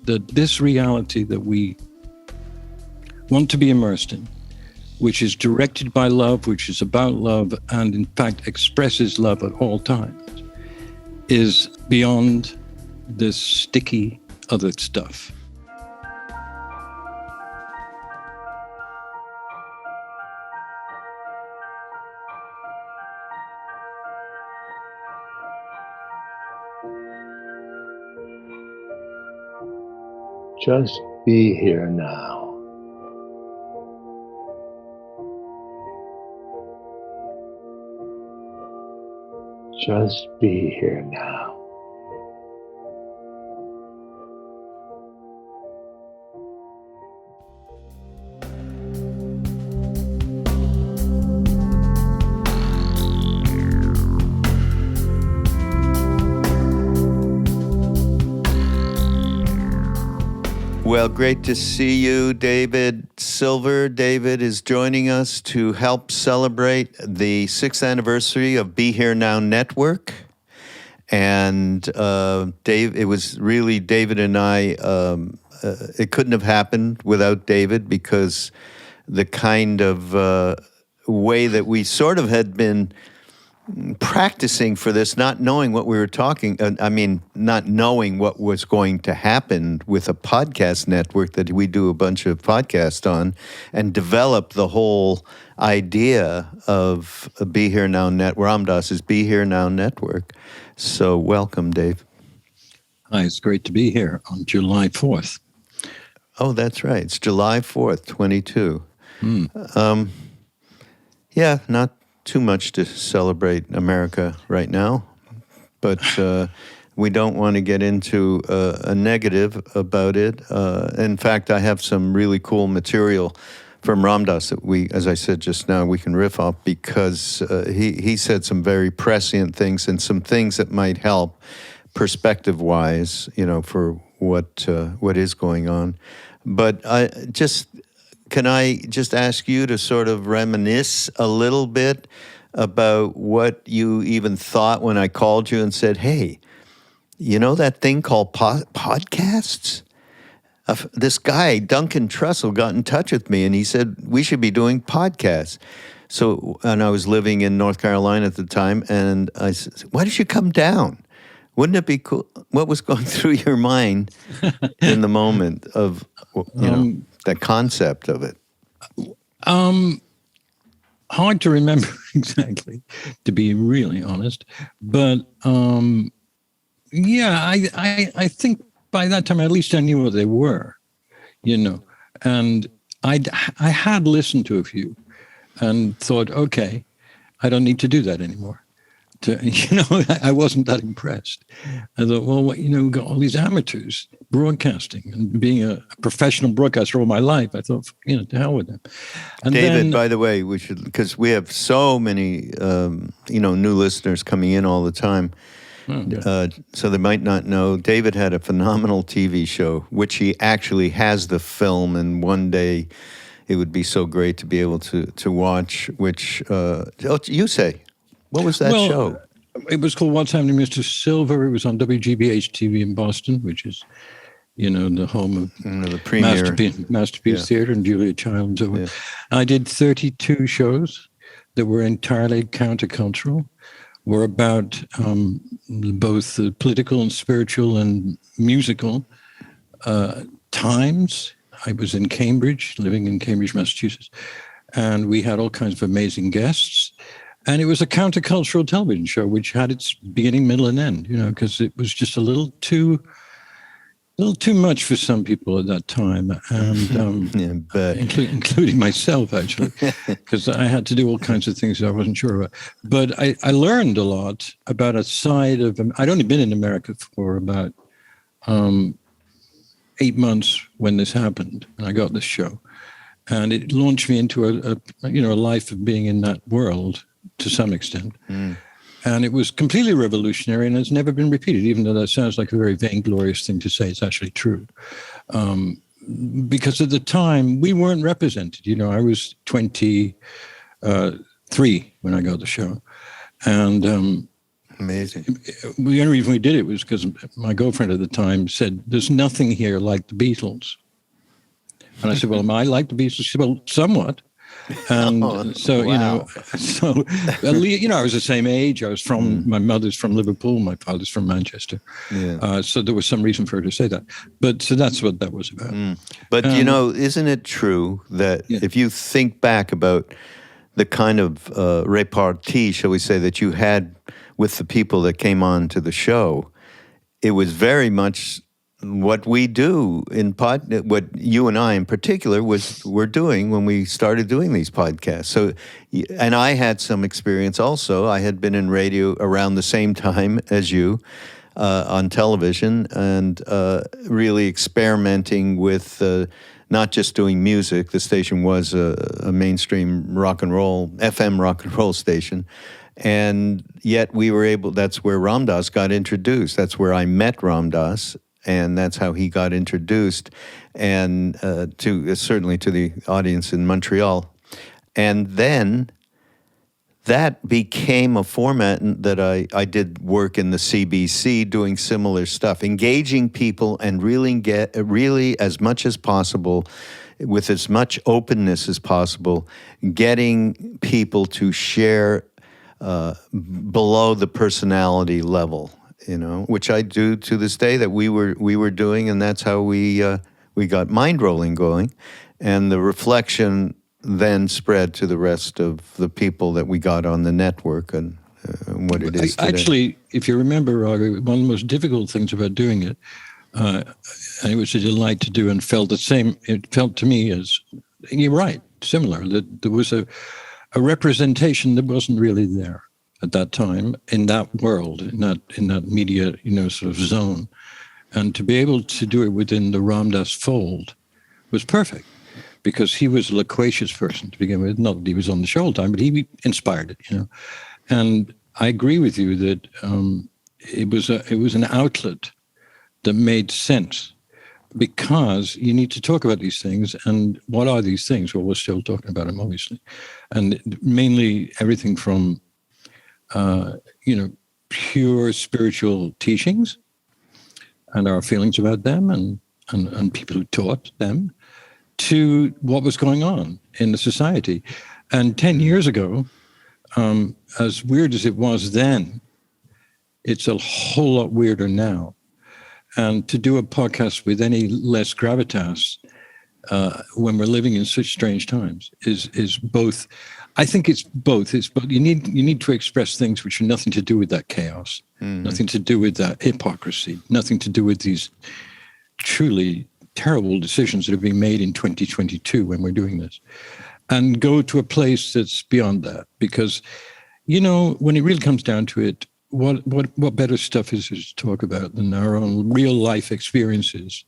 that this reality that we want to be immersed in, which is directed by love, which is about love, and in fact expresses love at all times, is beyond this sticky other stuff. Just be here now. Just be here now. Well, great to see you, David Silver. David is joining us to help celebrate the 6th anniversary of Be Here Now Network. And Dave, it was really David and I, it couldn't have happened without David, because the kind of way that we sort of had been practicing for this, not knowing what we were not knowing what was going to happen with a podcast network that we do a bunch of podcasts on, and develop the whole idea of Be Here Now Network. Ramdas's Be Here Now Network. So welcome, Dave. Hi, it's great to be here on July 4th. Oh, that's right. It's July 4th, 22. Yeah, not too much to celebrate America right now, but we don't want to get into a negative about it. In fact, I have some really cool material from Ramdas that we, as I said just now, we can riff off, because he said some very prescient things and some things that might help perspective-wise, for what is going on. But can I just ask you to sort of reminisce a little bit about what you even thought when I called you and said, hey, you know that thing called podcasts? This guy, Duncan Trussell, got in touch with me and he said, we should be doing podcasts. So, and I was living in North Carolina at the time, and I said, why don't you come down? Wouldn't it be cool? What was going through your mind in the moment of, the concept of it? Hard to remember exactly, to be really honest. But I think by that time, at least I knew what they were, and I had listened to a few and thought, okay, I don't need to do that anymore. I wasn't that impressed. I thought, well, we've got all these amateurs broadcasting, and being a professional broadcaster all my life, I thought, to hell with them. And David, by the way, we should, because we have so many, new listeners coming in all the time. So they might not know, David had a phenomenal TV show, which he actually has the film, and one day it would be so great to be able to watch, which, you say. What was that show? It was called What's Happening, Mr. Silver. It was on WGBH TV in Boston, which is, the home of the premier Masterpiece Theater and Julia Childs. Yeah. I did 32 shows that were entirely countercultural, were about both political and spiritual and musical times. I was in Cambridge, living in Cambridge, Massachusetts, and we had all kinds of amazing guests. And it was a countercultural television show, which had its beginning, middle, and end, because it was just a little too much for some people at that time, and including myself, actually, because I had to do all kinds of things that I wasn't sure about. But I learned a lot about a side of. I'd only been in America for about 8 months when this happened, and I got this show, and it launched me into a life of being in that world to some extent. And it was completely revolutionary and has never been repeated, even though that sounds like a very vainglorious thing to say. It's actually true. Because at the time, we weren't represented. I was 23 when I got the show. And Amazing. The only reason we did it was because my girlfriend at the time said, "There's nothing here like the Beatles." And I said, "Well, am I like the Beatles?" She said, "Well, somewhat." And so, wow. I was the same age. I was my mother's from Liverpool, my father's from Manchester. Yeah. So there was some reason for her to say that. But so that's what that was about. But, isn't it true that if you think back about the kind of repartee, shall we say, that you had with the people that came on to the show, it was very much what we do what you and I in particular were doing when we started doing these podcasts. So, and I had some experience also. I had been in radio around the same time as you on television, and really experimenting with not just doing music. The station was a mainstream rock and roll, FM rock and roll station. And yet we were able, that's where Ram Dass got introduced. That's where I met Ram Dass. And that's how he got introduced, and certainly to the audience in Montreal. And then that became a format that I did work in the CBC doing similar stuff, engaging people and really as much as possible, with as much openness as possible, getting people to share below the personality level. Which I do to this day, that we were doing, and that's how we got Mindrolling going, and the reflection then spread to the rest of the people that we got on the network and what it is today. Actually, if you remember, Raghu, one of the most difficult things about doing it, and it was a delight to do, and felt the same. It felt to me as, you're right, similar, that there was a representation that wasn't really there at that time in that world, in that media, sort of zone. And to be able to do it within the Ram Dass fold was perfect, because he was a loquacious person to begin with. Not that he was on the show all the time, but he inspired it, And I agree with you that it was an outlet that made sense, because you need to talk about these things. And what are these things? Well, we're still talking about them, obviously. And mainly everything from pure spiritual teachings and our feelings about them and people who taught them, to what was going on in the society. And 10 years ago, as weird as it was then, it's a whole lot weirder now. And to do a podcast with any less gravitas when we're living in such strange times is both. I think it's both. It's both. You need to express things which are nothing to do with that chaos, nothing to do with that hypocrisy, nothing to do with these truly terrible decisions that are being made in 2022 when we're doing this, and go to a place that's beyond that. Because, when it really comes down to it, what better stuff is there to talk about than our own real life experiences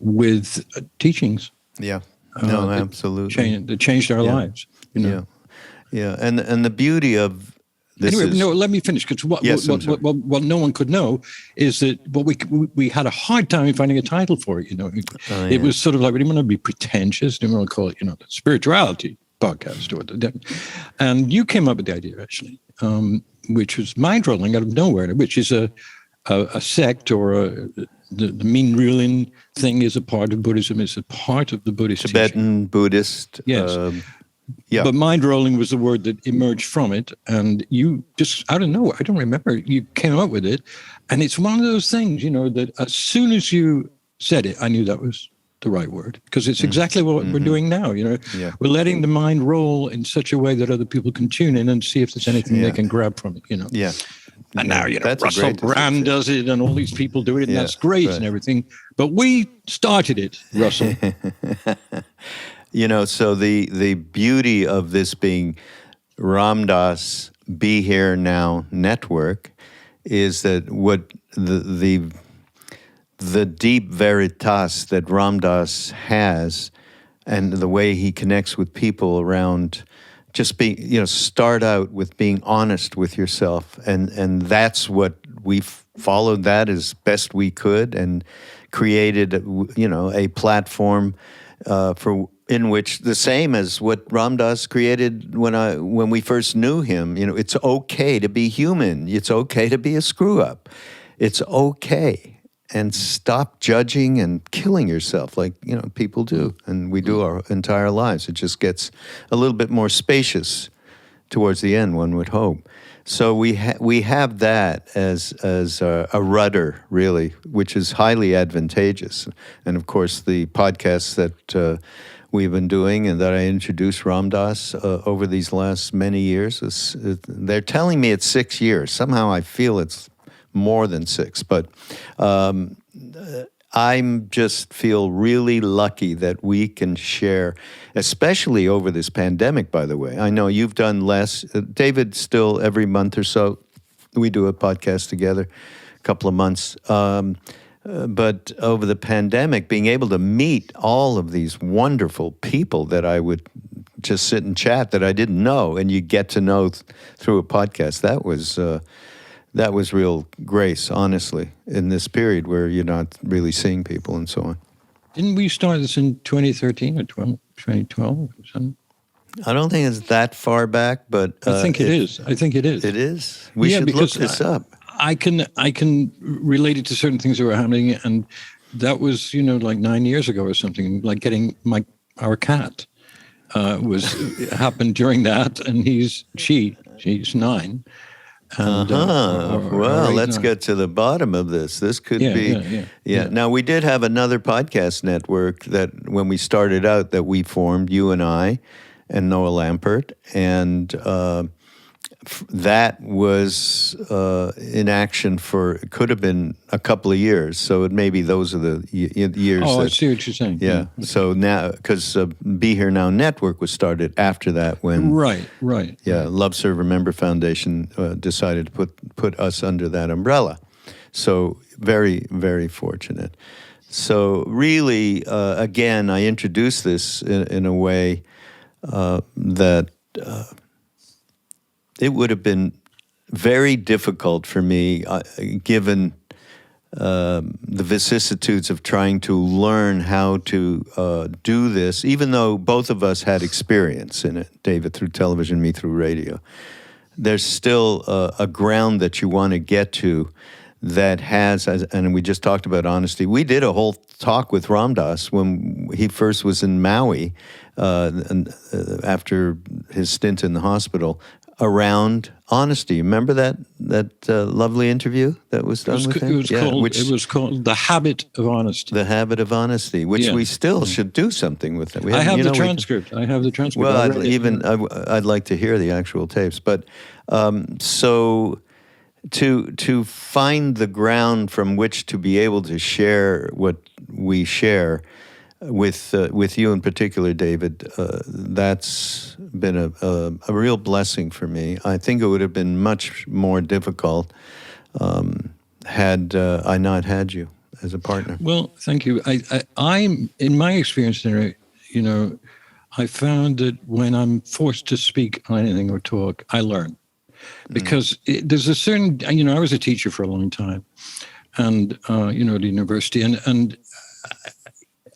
with teachings? Yeah, no, absolutely. That changed our lives. Yeah, and the beauty of this let me finish, because what no one could know is that we had a hard time finding a title for it. It was sort of like, we didn't want to be pretentious, didn't want to call it, the spirituality podcast, and you came up with the idea actually, which was Mindrolling out of nowhere, which is a sect, or the Mindrolling thing is a part of Buddhism. It's a part of the Buddhist Tibetan teaching. Buddhist. Yes. Yeah. But Mindrolling was the word that emerged from it, and you just, I don't know, I don't remember, you came up with it, and it's one of those things, that as soon as you said it, I knew that was the right word, because it's exactly what we're doing now. We're letting the mind roll in such a way that other people can tune in and see if there's anything they can grab from it. Yeah. And now, Russell Brand does it, and all these people do it, and that's great and everything. But we started it, Russell. So the beauty of this being Ram Dass Be Here Now network is that what the deep veritas that Ram Dass has, and the way he connects with people around just being, start out with being honest with yourself. And that's what we followed that as best we could, and created, a platform for in which the same as what Ram Dass created when we first knew him. It's okay to be human. It's okay to be a screw up. It's okay, and stop judging and killing yourself like people do, and we do our entire lives. It just gets a little bit more spacious towards the end, one would hope. So we have that as a rudder, really, which is highly advantageous. And of course, the podcasts that we've been doing and that I introduced Ram Dass over these last many years, they're telling me it's 6 years. Somehow I feel it's more than 6, but I'm just feel really lucky that we can share, especially over this pandemic, by the way. I know you've done less. David, still every month or so, we do a podcast together, a couple of months. But over the pandemic, being able to meet all of these wonderful people that I would just sit and chat that I didn't know, and you get to know through a podcast, that was real grace, honestly, in this period where you're not really seeing people and so on. Didn't we start this in 2013 or 2012 or something? I don't think it's that far back, but I think it is. I think it is. It is? We should look this up. I can relate it to certain things that were happening, and that was, like 9 years ago or something, like getting our cat happened during that, and she's 9. And, let's get to the bottom of this. This could be. Yeah. Now, we did have another podcast network that when we started out that we formed, you and I and Noah Lampert, and that was in action for, it could have been a couple of years. So it maybe those are the years. Oh, I see what you're saying. Yeah. So now, because Be Here Now Network was started after that when. Right. Yeah, Love Serve Remember Foundation decided to put us under that umbrella. So very, very fortunate. So really, again, I introduced this in a way that it would have been very difficult for me, given the vicissitudes of trying to learn how to do this, even though both of us had experience in it, David through television, me through radio. There's still a ground that you want to get to that has, and we just talked about honesty. We did a whole talk with Ram Dass when he first was in Maui, after his stint in the hospital, around honesty. Remember that lovely interview that was done with him? It was called The Habit of Honesty. The Habit of Honesty, which we still should do something with it. I have the transcript. Well, I'd like to hear the actual tapes. But so to find the ground from which to be able to share what we share with you in particular, David, that's been a real blessing for me. I think it would have been much more difficult had I not had you as a partner. Well, thank you. I'm in my experience there, I found that when I'm forced to speak on anything or talk, I learn. Because there's a certain, I was a teacher for a long time, and, at the university, and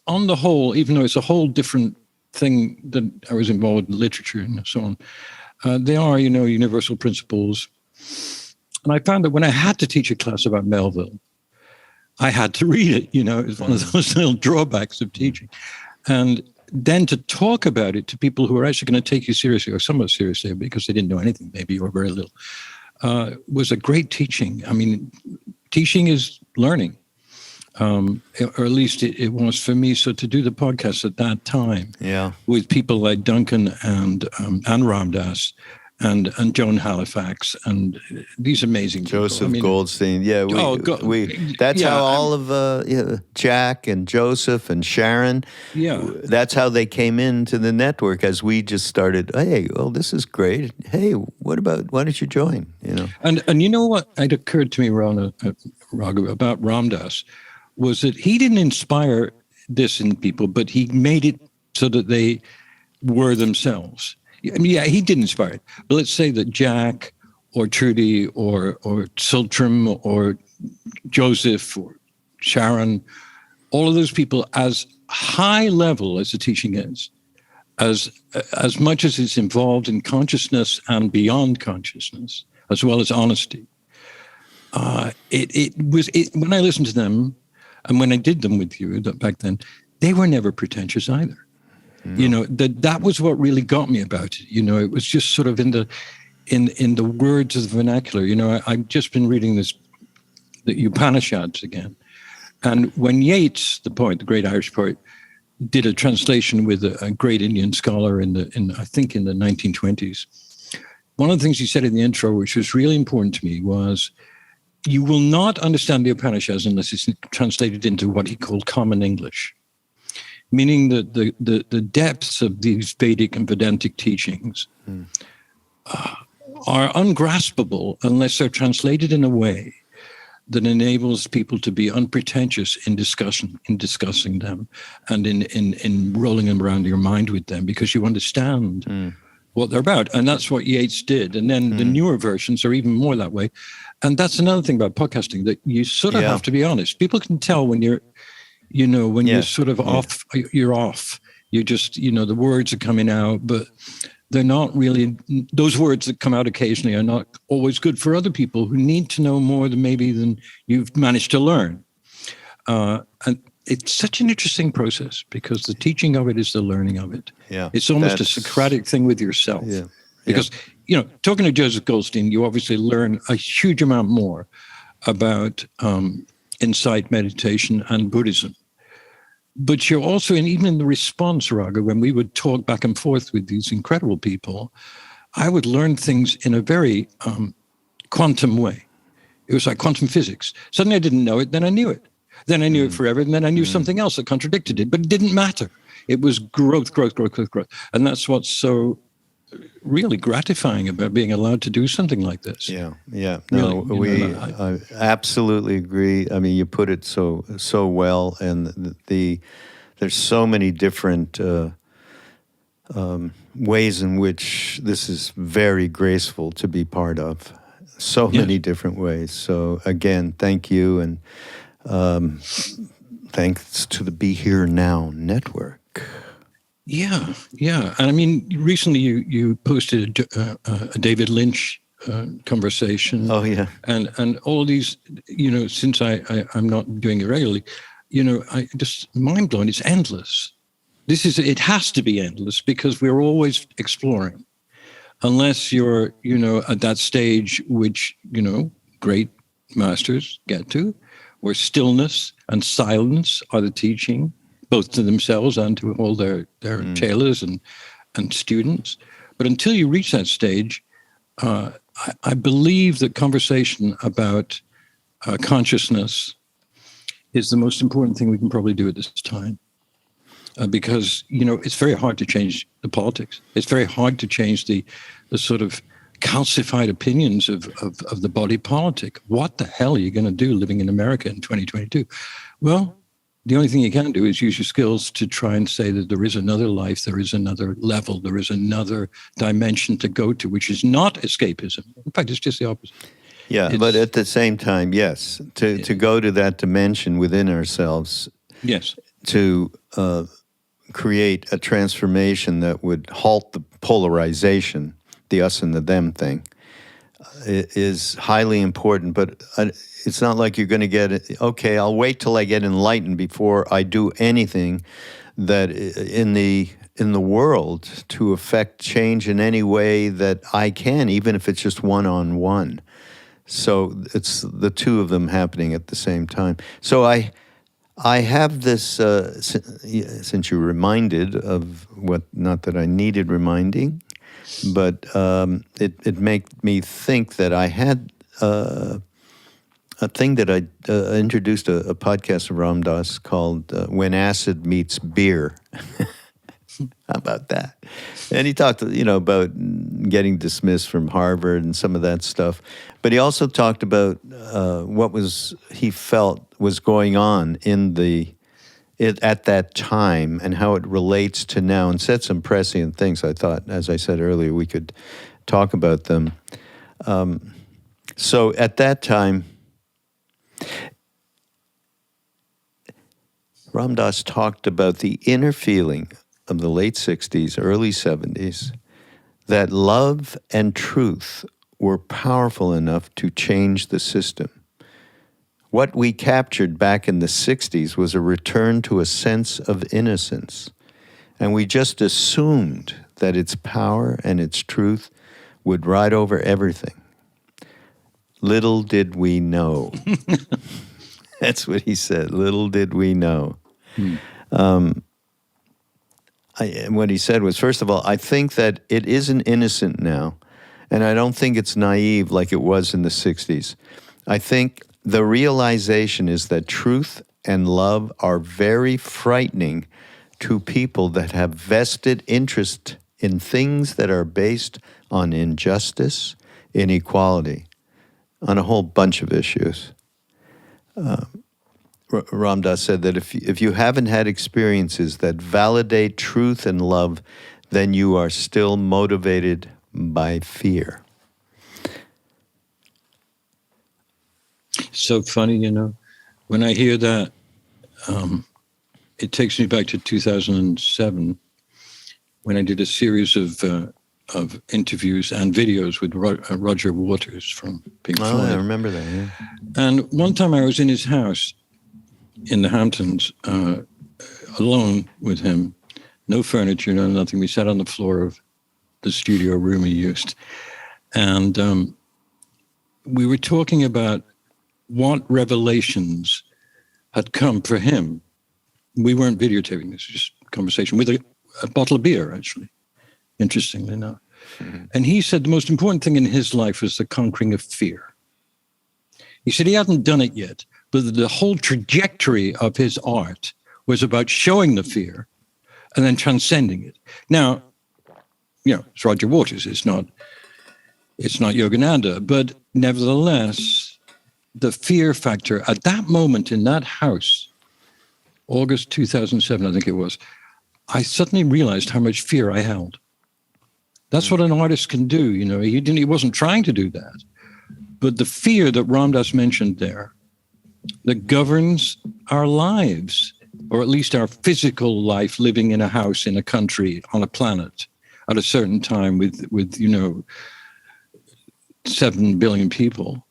on the whole, even though it's a whole different thing that I was involved in literature and so on, they are, universal principles. And I found that when I had to teach a class about Melville, I had to read it, it's one of those little drawbacks of teaching. And then to talk about it to people who are actually going to take you seriously or somewhat seriously because they didn't know anything, maybe, or very little, was a great teaching. I mean, teaching is learning. Or at least it was for me. So to do the podcast at that time, with people like Duncan and Ram Dass and Joan Halifax and these amazing Joseph people. Goldstein, that's how all of Jack and Joseph and Sharon, that's how they came into the network as we just started. Hey, well, this is great. Hey, why don't you join? And you know what? It occurred to me, Raghu, about Ram Dass, was that he didn't inspire this in people, but he made it so that they were themselves. I mean, he did inspire it. But let's say that Jack or Trudy or Siltram or Joseph or Sharon, all of those people, as high level as the teaching is, as much as it's involved in consciousness and beyond consciousness, as well as honesty. When I listened to them, and when I did them with you back then, they were never pretentious either. No. You know, that was what really got me about it. You know, it was just sort of in the words of the vernacular. You know, I've just been reading the Upanishads again, and when Yeats, the great Irish poet, did a translation with a great Indian scholar I think in the 1920s. One of the things he said in the intro, which was really important to me, was, you will not understand the Upanishads unless it's translated into what he called common English, meaning that the depths of these Vedic and Vedantic teachings are ungraspable unless they're translated in a way that enables people to be unpretentious in discussing them, and in rolling them around your mind with them, because you understand what they're about. And that's what Yeats did. And then the newer versions are even more that way. And that's another thing about podcasting, that you sort of have to be honest. People can tell when you're, you're sort of off, you're off. You're just, the words are coming out, but they're not really, those words that come out occasionally are not always good for other people who need to know more than you've managed to learn. And it's such an interesting process, because the teaching of it is the learning of it. Yeah, it's almost a Socratic thing with yourself. Yeah. Because, talking to Joseph Goldstein, you obviously learn a huge amount more about insight, meditation, and Buddhism. But you're also, and even in the response, Raghu, when we would talk back and forth with these incredible people, I would learn things in a very quantum way. It was like quantum physics. Suddenly I didn't know it, then I knew it. Then I knew it forever, and then I knew something else that contradicted it, but it didn't matter. It was growth. And that's what's so really gratifying about being allowed to do something like this. Yeah. No, really, I absolutely agree. I mean, you put it so well, and there's so many different ways in which this is very graceful to be part of. So many different ways. So again, thank you, and thanks to the Be Here Now Network. Yeah. And I mean, recently you posted a David Lynch conversation. Oh, yeah. And all these, since I'm not doing it regularly, I just mind blowing. It's endless. It has to be endless, because we're always exploring, unless you're, at that stage which, great masters get to, where stillness and silence are the teaching, both to themselves and to all their tailors and students. But until you reach that stage, I believe that conversation about consciousness is the most important thing we can probably do at this time. Because, it's very hard to change the politics. It's very hard to change the sort of calcified opinions of the body politic. What the hell are you going to do living in America in 2022? Well, the only thing you can do is use your skills to try and say that there is another life, there is another level, there is another dimension to go to, which is not escapism. In fact, it's just the opposite. Yeah, but at the same time, yes, to go to that dimension within ourselves. Yes. To create a transformation that would halt the polarization, the us and the them thing, is highly important. But it's not like you're going to get it, okay, I'll wait till I get enlightened before I do anything that in the world to affect change in any way that I can, even if it's just one-on-one. So it's the two of them happening at the same time. So I have this, since you're reminded of what, not that I needed reminding, but it made me think that I had a thing that I introduced a podcast of Ram Dass called When Acid Meets Beer. How about that? And he talked, about getting dismissed from Harvard and some of that stuff. But he also talked about what he felt was going on at that time and how it relates to now, and said some prescient things. I thought, as I said earlier, we could talk about them. So at that time, Ram Dass talked about the inner feeling of the late 60s, early 70s, that love and truth were powerful enough to change the system. What we captured back in the 60s was a return to a sense of innocence. And we just assumed that its power and its truth would ride over everything. Little did we know. That's what he said. Little did we know. What he said was, first of all, I think that it isn't innocent now, and I don't think it's naive like it was in the 60s. I think the realization is that truth and love are very frightening to people that have vested interest in things that are based on injustice, inequality, on a whole bunch of issues. Ram Dass said that if you haven't had experiences that validate truth and love, then you are still motivated by fear. So funny, when I hear that, it takes me back to 2007 when I did a series of interviews and videos with Roger Waters from Pink Floyd. Oh, I remember that, yeah. And one time I was in his house in the Hamptons, alone with him, no furniture, no nothing. We sat on the floor of the studio room he used. And we were talking about what revelations had come for him. We weren't videotaping this, just conversation with a bottle of beer, actually, interestingly enough. Mm-hmm. And he said the most important thing in his life was the conquering of fear. He said he hadn't done it yet, but the whole trajectory of his art was about showing the fear and then transcending it. Now, it's Roger Waters. It's not Yogananda, but nevertheless, the fear factor at that moment in that house, August 2007, I think it was, I suddenly realized how much fear I held. That's what an artist can do. He wasn't trying to do that, but the fear that Ram Dass mentioned there, that governs our lives, or at least our physical life, living in a house, in a country, on a planet, at a certain time with 7 billion people.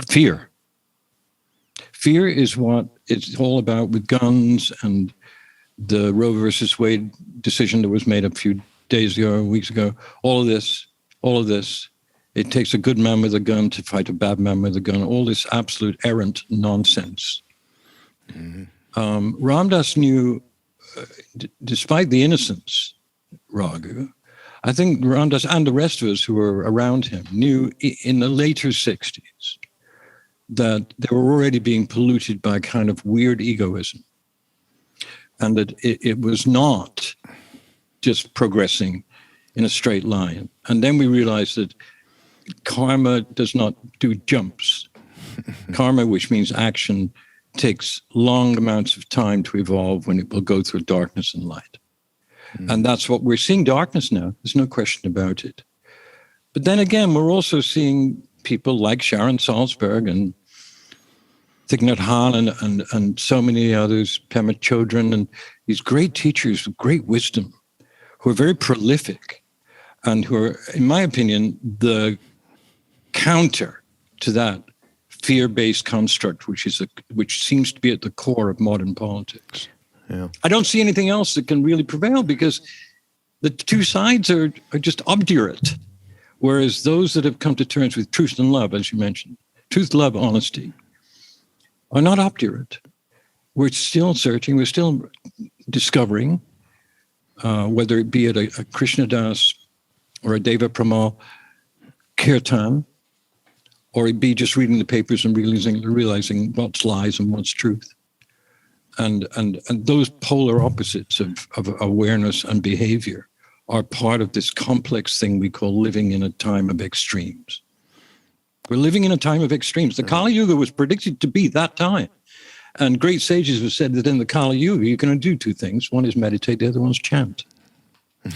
Fear. Fear is what it's all about with guns and the Roe versus Wade decision that was made a few days ago, weeks ago. All of this. It takes a good man with a gun to fight a bad man with a gun. All this absolute errant nonsense. Mm-hmm. Ram Dass knew, despite the innocence, Raghu, I think Ram Dass and the rest of us who were around him knew in the later 60s that they were already being polluted by a kind of weird egoism, and that it was not just progressing in a straight line. And then we realized that karma does not do jumps. Karma, which means action, takes long amounts of time to evolve when it will go through darkness and light. And that's what we're seeing, darkness now. There's no question about it. But then again, we're also seeing people like Sharon Salzberg and Thich Nhat Hanh and so many others, Pema Chodron, and these great teachers with great wisdom who are very prolific and who are, in my opinion, the counter to that fear-based construct, which seems to be at the core of modern politics. Yeah. I don't see anything else that can really prevail because the two sides are just obdurate. Whereas those that have come to terms with truth and love, as you mentioned, truth, love, honesty, are not obdurate. We're still searching, we're still discovering, whether it be at a Krishna Das or a Deva Pramal kirtan, or it be just reading the papers and realizing what's lies and what's truth. And those polar opposites of awareness and behavior are part of this complex thing we call living in a time of extremes. We're living in a time of extremes. The Kali Yuga was predicted to be that time. And great sages have said that in the Kali Yuga, you're going to do two things. One is meditate, the other one's chant.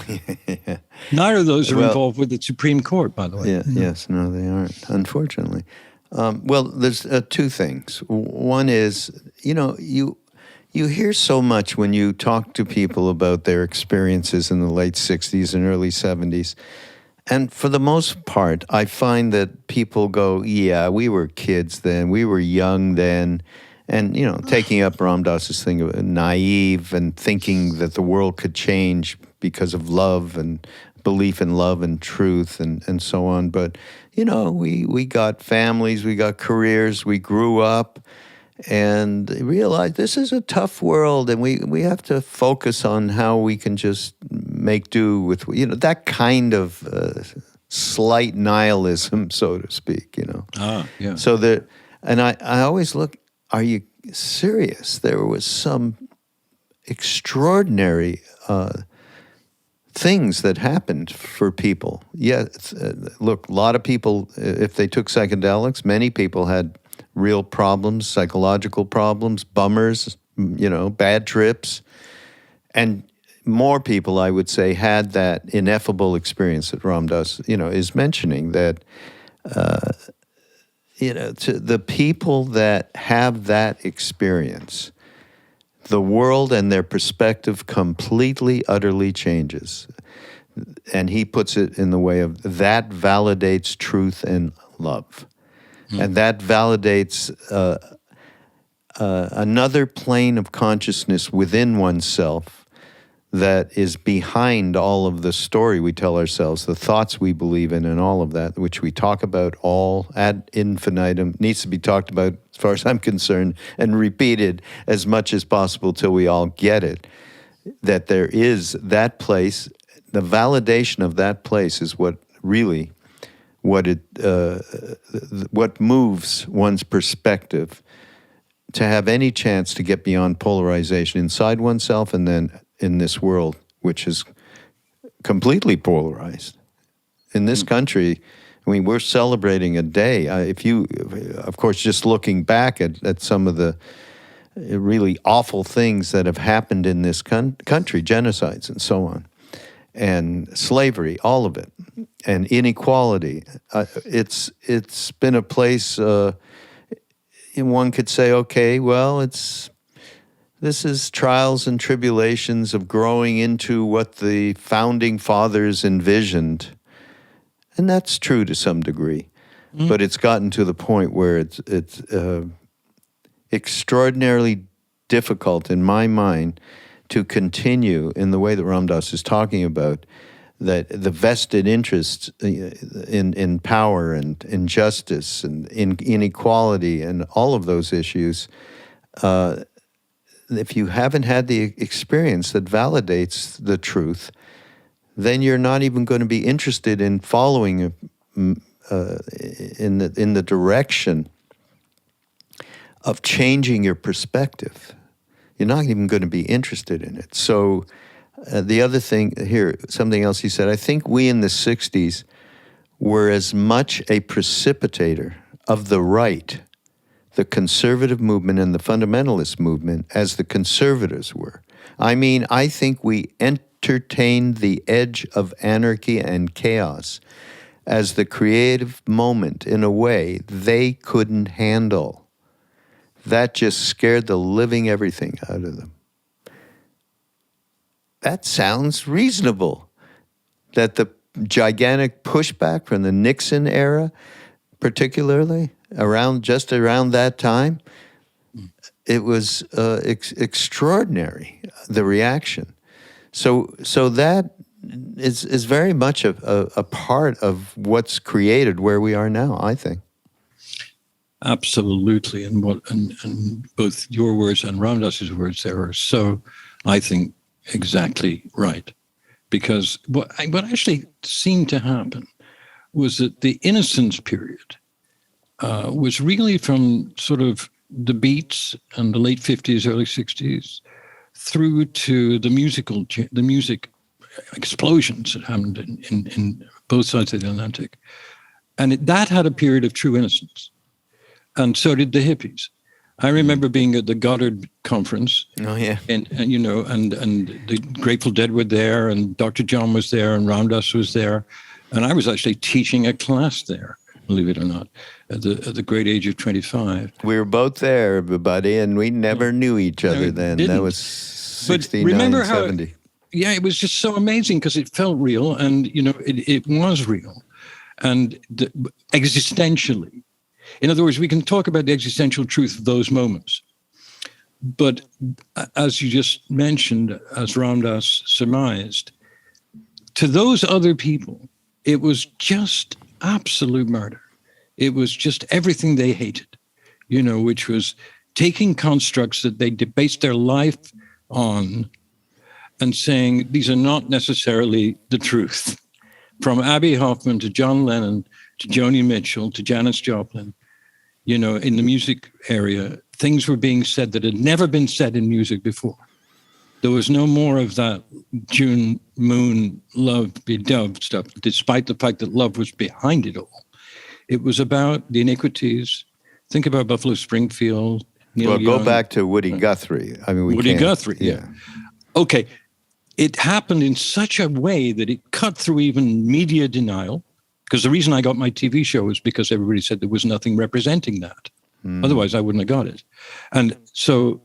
Yeah. Neither of those are involved with the Supreme Court, by the way. Yeah, yes, no, they aren't, unfortunately. Well, there's two things. One is, you You hear so much when you talk to people about their experiences in the late 60s and early 70s. And for the most part, I find that people go, yeah, we were kids then, we were young then. And, you know, taking up Ram Dass's thing of naive and thinking that the world could change because of love and belief in love and truth and so on. But, you know, we got families, we got careers, we grew up and realized this is a tough world and we have to focus on how we can just make do with, you know, that kind of slight nihilism, so to speak, you know. Yeah. So that, and I always look, are you serious? There was some extraordinary things that happened for people. Yes, look, a lot of people, if they took psychedelics, many people had real problems, psychological problems, bummers, you know, bad trips. And more people, I would say, had that ineffable experience that Ram Dass, you know, is mentioning, that you know, to the people that have that experience, the world and their perspective completely, utterly changes. And he puts it in the way of that validates truth and love. And that validates another plane of consciousness within oneself that is behind all of the story we tell ourselves, the thoughts we believe in and all of that, which we talk about all ad infinitum, needs to be talked about, as far as I'm concerned, and repeated as much as possible till we all get it, that there is that place. The validation of that place is what really, what moves one's perspective to have any chance to get beyond polarization inside oneself and then in this world, which is completely polarized. In this country, I mean, we're celebrating a day. If you, of course, just looking back at some of the really awful things that have happened in this country, genocides and so on, and slavery, all of it, and inequality. It's been a place, one could say, okay, well, this is trials and tribulations of growing into what the founding fathers envisioned. And that's true to some degree. But it's gotten to the point where it's extraordinarily difficult in my mind to continue in the way that Ram Dass is talking about, that the vested interests in power and injustice and in inequality and all of those issues, if you haven't had the experience that validates the truth, then you're not even going to be interested in following in the direction of changing your perspective. You're not even going to be interested in it. So the other thing here, something else he said, I think we in the 60s were as much a precipitator of the right, the conservative movement and the fundamentalist movement, as the conservatives were. I mean, I think we entertained the edge of anarchy and chaos as the creative moment in a way they couldn't handle. That just scared the living everything out of them. That sounds reasonable. That the gigantic pushback from the Nixon era, particularly, just around that time, it was extraordinary, the reaction. So that is very much a part of what's created where we are now, I think. Absolutely, and both your words and Ram Dass's words there are so, I think, exactly right. Because what actually seemed to happen was that the innocence period was really from sort of the Beats and the late 50s, early 60s, through to the music explosions that happened in both sides of the Atlantic. And that had a period of true innocence. And so did the hippies. I remember being at the Goddard conference. Oh, yeah. And you know, and the Grateful Dead were there, and Dr. John was there, and Ram Dass was there. And I was actually teaching a class there, believe it or not, at the great age of 25. We were both there, everybody, and we never knew each other we then. didn't. That was But 69, remember how, 70. yeah, it was just so amazing because it felt real, and it was real, and existentially. In other words, we can talk about the existential truth of those moments, but as you just mentioned, as Ram Dass surmised, to those other people, it was just absolute murder. It was just everything they hated, which was taking constructs that they based their life on and saying these are not necessarily the truth. From Abbie Hoffman to John Lennon to Joni Mitchell to Janis Joplin, in the music area, things were being said that had never been said in music before. There was no more of that June, moon, love, be dove stuff, despite the fact that love was behind it all. It was about the iniquities. Think about Buffalo Springfield, Neil Young. Go back to Woody Guthrie. I mean, Woody Guthrie, yeah. Okay, it happened in such a way that it cut through even media denial, because the reason I got my TV show was because everybody said there was nothing representing that. Otherwise, I wouldn't have got it. And so,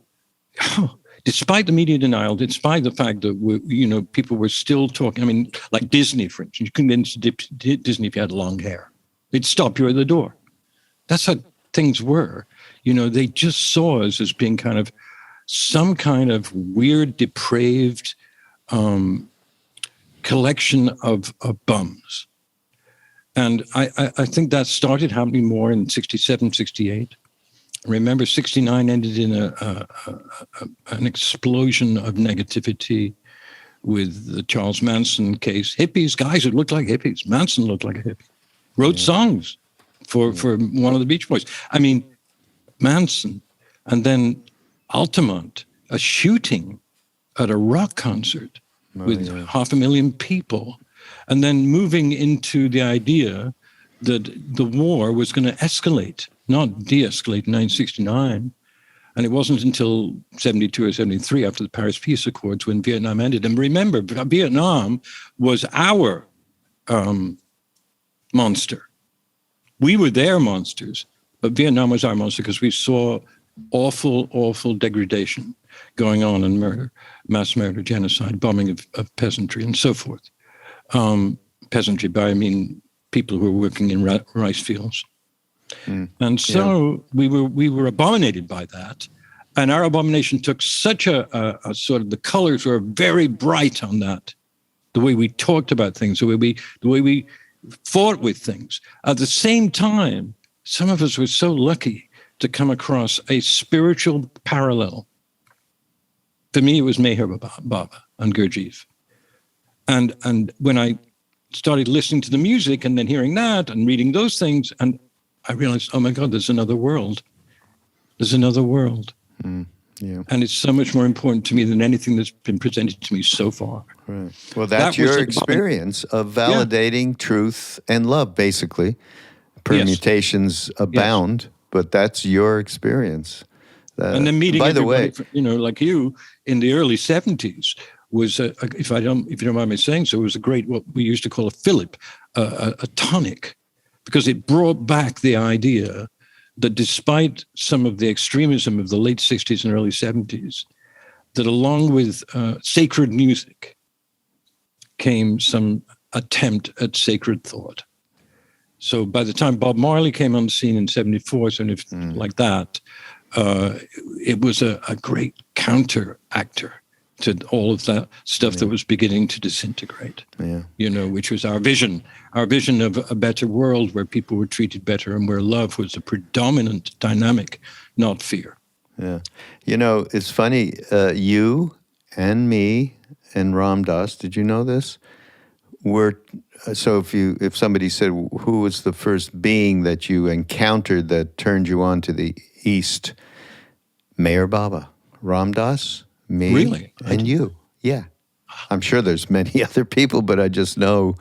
despite the media denial, despite the fact that people were still talking, I mean, like Disney, for instance, you couldn't get into Disney if you had long hair. They'd stop you at the door. That's how things were. They just saw us as being kind of some kind of weird, depraved collection of bums. And I think that started happening more in 67, 68. Remember, 69 ended in an explosion of negativity with the Charles Manson case. Hippies, guys who looked like hippies. Manson looked like a hippie. Wrote songs for one of the Beach Boys. I mean, Manson. And then Altamont, a shooting at a rock concert with 500,000 people. And then moving into the idea that the war was going to escalate, not de-escalate in 1969. And it wasn't until 72 or 73 after the Paris Peace Accords when Vietnam ended. And remember, Vietnam was our monster. We were their monsters, but Vietnam was our monster because we saw awful, awful degradation going on and murder, mass murder, genocide, bombing of peasantry and so forth. Peasantry, by I mean people who were working in rice fields. And so we were abominated by that. And our abomination took such a sort of, the colors were very bright on that. The way we talked about things, the way we fought with things. At the same time, some of us were so lucky to come across a spiritual parallel. For me, it was Meher Baba and Gurdjieff. And when I started listening to the music and then hearing that and reading those things, and I realized, oh my God, there's another world. There's another world. Yeah. And it's so much more important to me than anything that's been presented to me so far. Right. Well, that's your experience of validating truth and love, basically. Permutations abound, but that's your experience. And then meeting by the way, like you in the early 70s was, if you don't mind me saying so, it was a great, what we used to call a fillip, a tonic, because it brought back the idea that despite some of the extremism of the late 60s and early 70s, that along with sacred music came some attempt at sacred thought. So by the time Bob Marley came on the scene in 74, like that, it was a great counter actor to all of that stuff that was beginning to disintegrate, which was our vision of a better world where people were treated better and where love was a predominant dynamic, not fear. Yeah. It's funny, you and me and Ram Dass, did you know this? So if somebody said, who was the first being that you encountered that turned you on to the East? Meher Baba, Ram Dass, me, really? And you. Yeah. I'm sure there's many other people, but I just know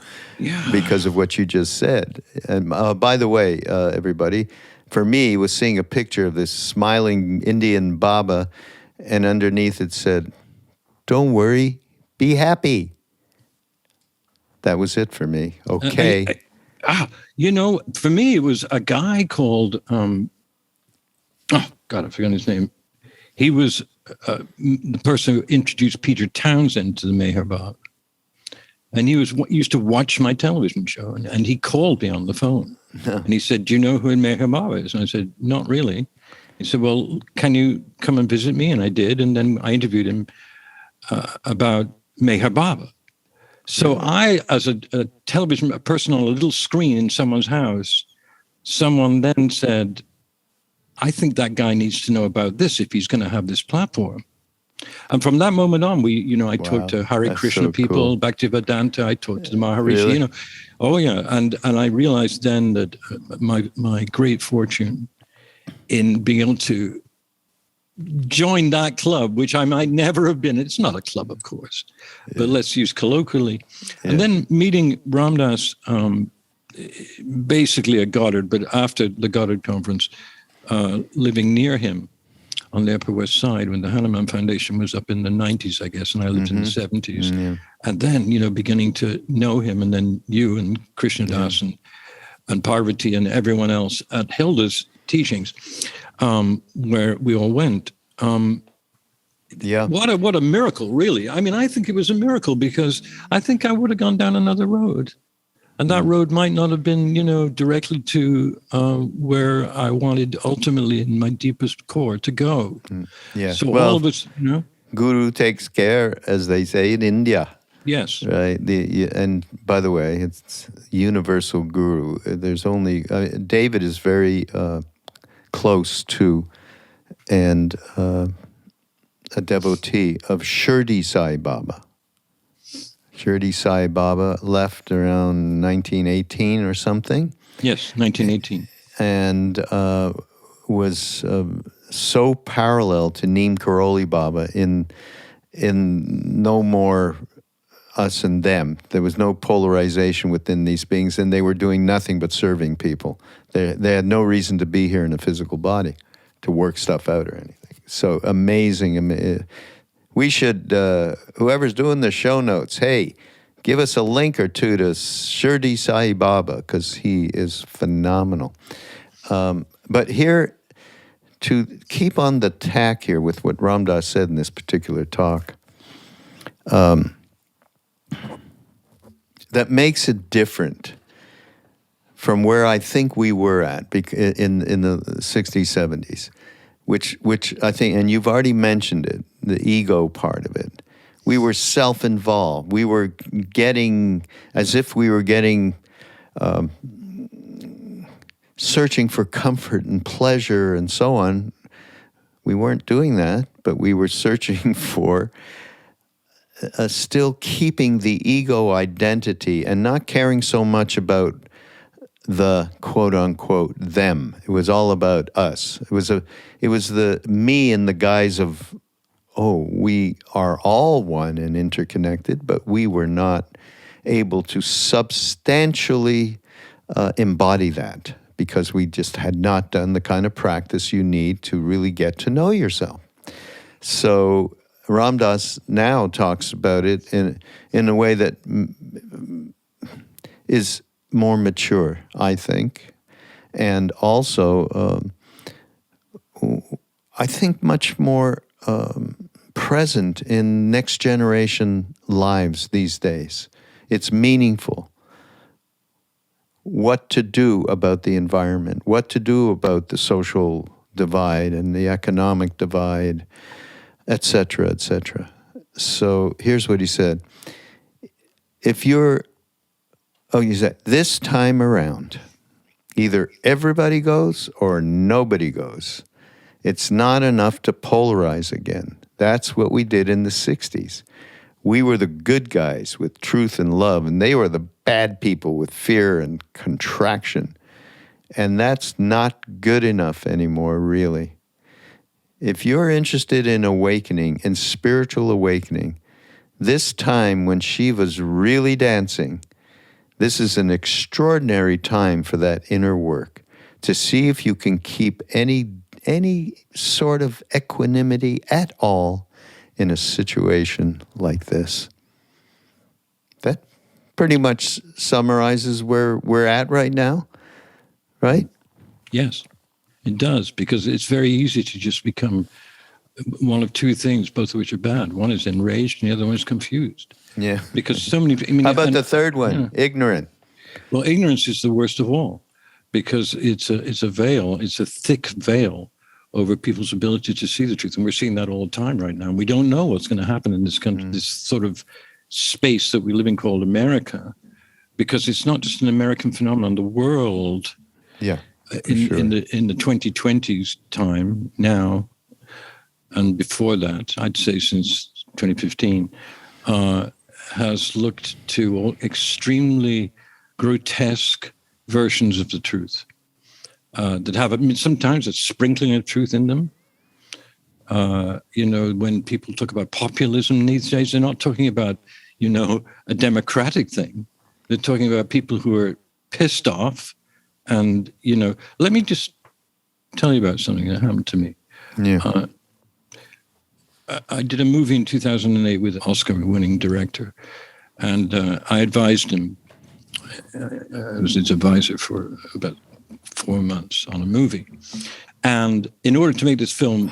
because of what you just said. And by the way, everybody, for me, was seeing a picture of this smiling Indian Baba, and underneath it said, "Don't worry, be happy." That was it for me. Okay. For me, it was a guy called, oh, God, I forgot his name. He was the person who introduced Peter Townsend to the Meher Baba. And he used to watch my television show, and he called me on the phone. And he said, "Do you know who Meher Baba is?" And I said, "Not really." He said, "Well, can you come and visit me?" And I did. And then I interviewed him about Meher Baba. So I, as a television person on a little screen in someone's house, someone then said, "I think that guy needs to know about this if he's going to have this platform." And from that moment on, I talked to Hare Krishna people, cool. Bhaktivedanta, I talked to the Maharishi, really? Oh yeah. And I realized then that my great fortune in being able to join that club, which I might never have been. It's not a club, of course, but let's use colloquially. Yeah. And then meeting Ram Dass, basically at Goddard, but after the Goddard conference, living near him on the Upper West Side when the Hanuman Foundation was up in the 90s, I guess, and I lived in the 70s. Yeah. And then, beginning to know him, and then you and Krishna Das and Parvati and everyone else at Hilda's teachings, where we all went. What a miracle, really. I mean, I think it was a miracle because I think I would have gone down another road. And that road might not have been, directly to where I wanted ultimately in my deepest core to go. Yeah. So all of us, Guru takes care, as they say in India. Yes. Right. And by the way, it's universal guru. There's only, David is very close to and a devotee of Shirdi Sai Baba. Shirdi Sai Baba left around 1918 or something. Yes, 1918. And was so parallel to Neem Karoli Baba in no more us and them. There was no polarization within these beings, and they were doing nothing but serving people. They had no reason to be here in a physical body to work stuff out or anything. So amazing. We should, whoever's doing the show notes, hey, give us a link or two to Shirdi Sai Baba, because he is phenomenal. But here, to keep on the tack here with what Ram Dass said in this particular talk, that makes it different from where I think we were at in the 60s, 70s, which I think, and you've already mentioned it, the ego part of it. We were self-involved. We were getting, as if we were getting, searching for comfort and pleasure and so on. We weren't doing that, but we were searching for still keeping the ego identity and not caring so much about the quote-unquote them. It was all about us. It was the me in the guise of, we are all one and interconnected, but we were not able to substantially embody that because we just had not done the kind of practice you need to really get to know yourself. So Ram Dass now talks about it in a way that is more mature, I think, and also I think much more present in next generation lives these days. It's meaningful. What to do about the environment, what to do about the social divide and the economic divide, etc., etc. So here's what he said. He said, this time around, either everybody goes or nobody goes. It's not enough to polarize again. That's what we did in the 60s. We were the good guys with truth and love, and they were the bad people with fear and contraction. And that's not good enough anymore, really. If you're interested in awakening, in spiritual awakening, this time when Shiva's really dancing, this is an extraordinary time for that inner work, to see if you can keep any sort of equanimity at all in a situation like this. That pretty much summarizes where we're at right now, right? Yes, it does, because it's very easy to just become one of two things, both of which are bad. One is enraged and the other one is confused. Yeah. Because so many, I mean, How about the third one? Yeah. Ignorant. Well, ignorance is the worst of all, because it's a veil, it's a thick veil over people's ability to see the truth. And we're seeing that all the time right now. And we don't know what's going to happen in this country, this sort of space that we live in called America, because it's not just an American phenomenon. The world, Yeah. in the 2020s time now, and before that, I'd say since 2015, has looked to all extremely grotesque versions of the truth that have, I mean, sometimes a sprinkling of truth in them. When people talk about populism these days, they're not talking about, a democratic thing. They're talking about people who are pissed off. And, let me just tell you about something that happened to me. Yeah. I did a movie in 2008 with an Oscar-winning director, and I advised him. I was his advisor for about 4 months on a movie. And in order to make this film,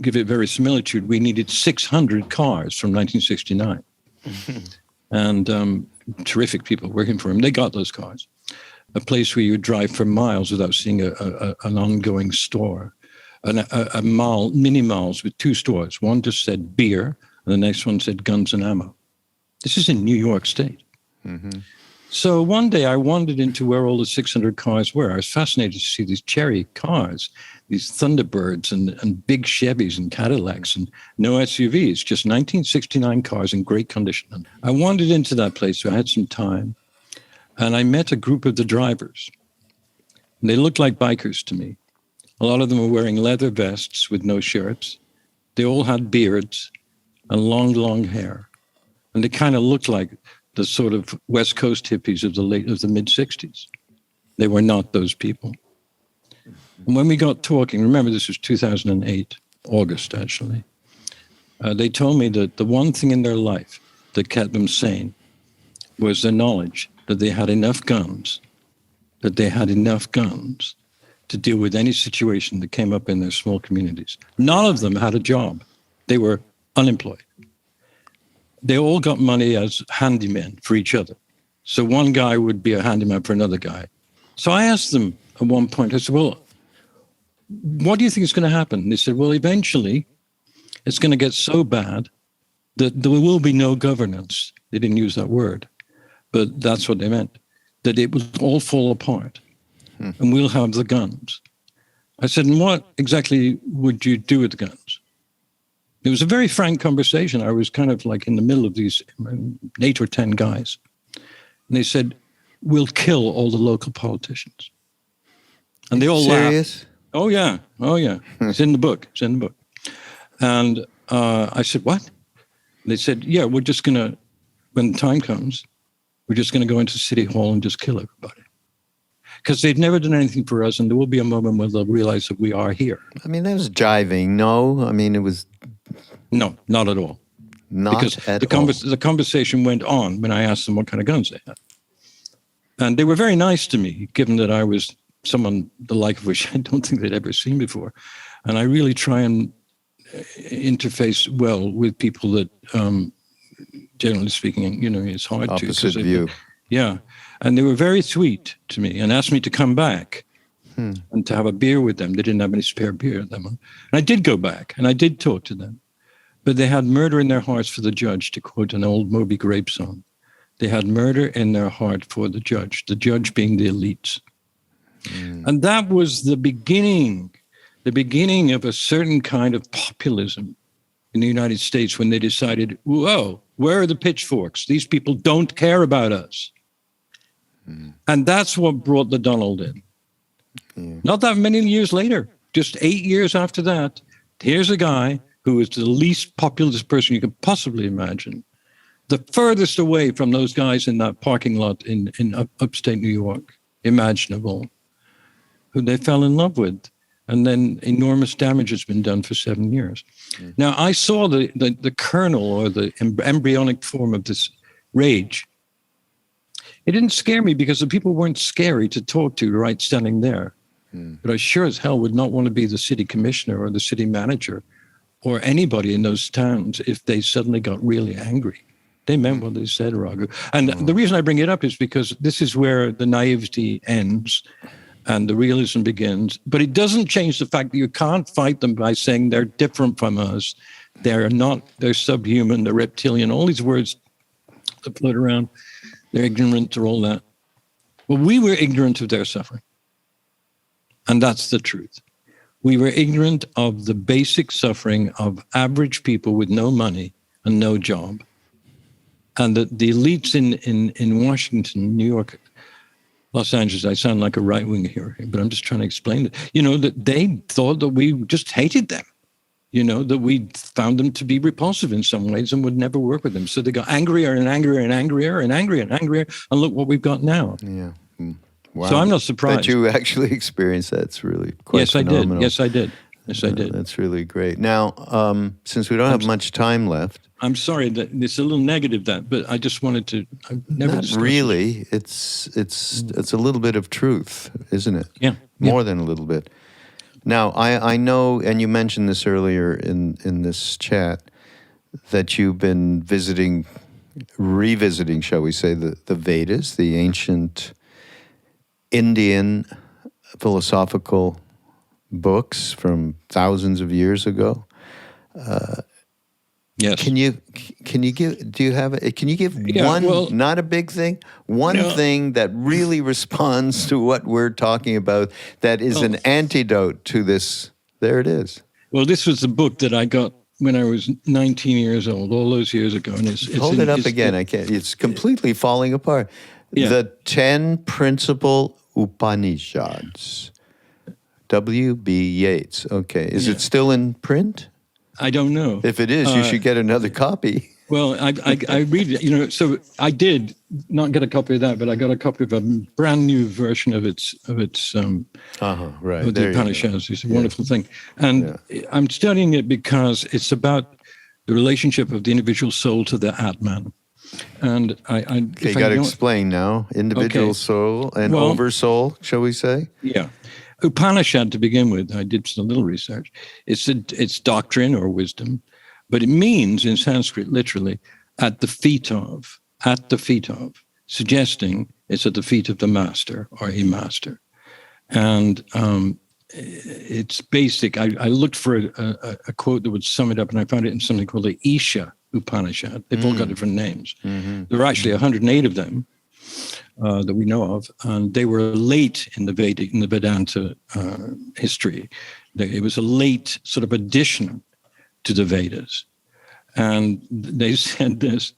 give it verisimilitude, we needed 600 cars from 1969. And terrific people working for him. They got those cars. A place where you would drive for miles without seeing an ongoing store. A mall, mini malls with two stores. One just said beer, and the next one said guns and ammo. This is in New York State. Mm-hmm. So one day I wandered into where all the 600 cars were. I was fascinated to see these cherry cars, these Thunderbirds and big Chevys and Cadillacs and no SUVs, just 1969 cars in great condition. I wandered into that place where I had some time, and I met a group of the drivers. And they looked like bikers to me. A lot of them were wearing leather vests with no shirts. They all had beards and long, long hair. And they kind of looked like the sort of West Coast hippies of the mid-'60s. They were not those people. And when we got talking, remember this was 2008, August actually, they told me that the one thing in their life that kept them sane was the knowledge that they had enough guns, to deal with any situation that came up in their small communities. None of them had a job. They were unemployed. They all got money as handymen for each other. So one guy would be a handyman for another guy. So I asked them at one point, I said, well, what do you think is going to happen? They said, well, eventually it's going to get so bad that there will be no governance. They didn't use that word, but that's what they meant, that it will all fall apart. And we'll have the guns. I said, and what exactly would you do with the guns? It was a very frank conversation. I was kind of like in the middle of these 8 or 10 guys. And they said, we'll kill all the local politicians. And they all Serious? laughed. Oh, yeah. It's in the book. And I said, what? They said, yeah, we're just going to, when the time comes, we're just going to go into City Hall and just kill everybody. Because they've never done anything for us, and there will be a moment where they'll realize that we are here. I mean, that was jiving. No, I mean, it was... No, not at all. Because the conversation went on when I asked them what kind of guns they had. And they were very nice to me, given that I was someone the like of which I don't think they'd ever seen before. And I really try and interface well with people that, generally speaking, it's hard to. Opposite view. Yeah. And they were very sweet to me and asked me to come back and to have a beer with them. They didn't have any spare beer at that moment. And I did go back and I did talk to them. But they had murder in their hearts for the judge, to quote an old Moby Grape song. They had murder in their heart for the judge being the elites. And that was the beginning of a certain kind of populism in the United States when they decided, whoa, where are the pitchforks? These people don't care about us. And that's what brought the Donald in. Not that many years later, just 8 years after that, here's a guy who is the least populist person you could possibly imagine, the furthest away from those guys in that parking lot in upstate New York, imaginable, who they fell in love with. And then enormous damage has been done for 7 years. Now, I saw the kernel or the embryonic form of this rage It didn't scare me because the people weren't scary to talk to right standing there. But I sure as hell would not want to be the city commissioner or the city manager or anybody in those towns if they suddenly got really angry. They meant what they said, Raghu. And the reason I bring it up is because this is where the naivety ends and the realism begins. But it doesn't change the fact that you can't fight them by saying they're different from us. They're not, they're subhuman, they're reptilian, all these words that float around. They're ignorant or all that. Well, we were ignorant of their suffering. And that's the truth. We were ignorant of the basic suffering of average people with no money and no job. And the elites in Washington, New York, Los Angeles, I sound like a right-winger here, but I'm just trying to explain it. You know, that they thought that we just hated them. You know, that we found them to be repulsive in some ways and would never work with them. So they got angrier and angrier and angrier and angrier and angrier. And look what we've got now. Yeah. Wow. So I'm not surprised. That you actually experienced that. It's really quite phenomenal. Yes, I did. Yes, I did. That's really great. Now, since we don't have much time left. I'm sorry that it's a little negative but I just wanted to. Not really. It's a little bit of truth, isn't it? Yeah. More than a little bit. Now, I know, and you mentioned this earlier in this chat, that you've been revisiting, shall we say, the Vedas, the ancient Indian philosophical books from thousands of years ago. Yes. Can you give one, not a big thing, thing that really responds to what we're talking about, that is an antidote to this? There it is. Well, this was the book that I got when I was 19 years old, all those years ago. And it's Hold it up again. I can't. It's completely falling apart. Yeah. The 10 Principal Upanishads. W.B. Yeats. Okay. Is it still in print? I don't know. If it is, you should get another copy. Well, I read it, you know, so I did not get a copy of that, but I got a copy of a brand new version of its right. Of the Upanishads. It's a wonderful thing. And I'm studying it because it's about the relationship of the individual soul to the Atman. And you got to explain now. Individual soul and oversoul, shall we say? Yeah. Upanishad, to begin with, I did a little research. It's doctrine or wisdom, but it means in Sanskrit, literally, at the feet of, suggesting it's at the feet of the master or a master. And it's basic. I looked for a quote that would sum it up, and I found it in something called the Isha Upanishad. They've all got different names. Mm-hmm. There are actually 108 of them that we know of, and they were late in the Vedanta history. It was a late sort of addition to the Vedas. And they said this: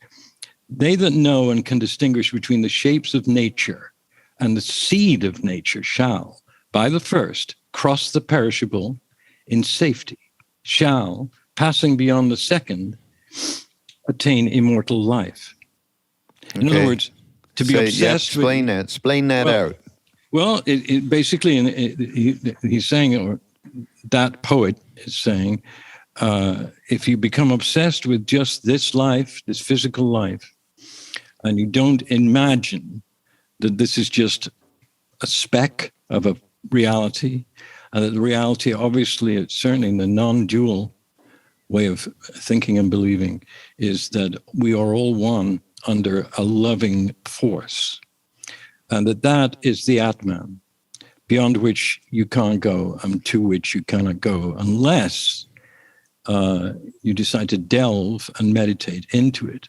they that know and can distinguish between the shapes of nature and the seed of nature shall, by the first, cross the perishable in safety, shall, passing beyond the second, attain immortal life. In other words, to be obsessed with... Explain that out. Well, it basically, he's saying, or that poet is saying, if you become obsessed with just this life, this physical life, and you don't imagine that this is just a speck of a reality, and that the reality, obviously, certainly in the non-dual way of thinking and believing, is that we are all one under a loving force, and that is the Atman, beyond which you can't go and to which you cannot go unless you decide to delve and meditate into it.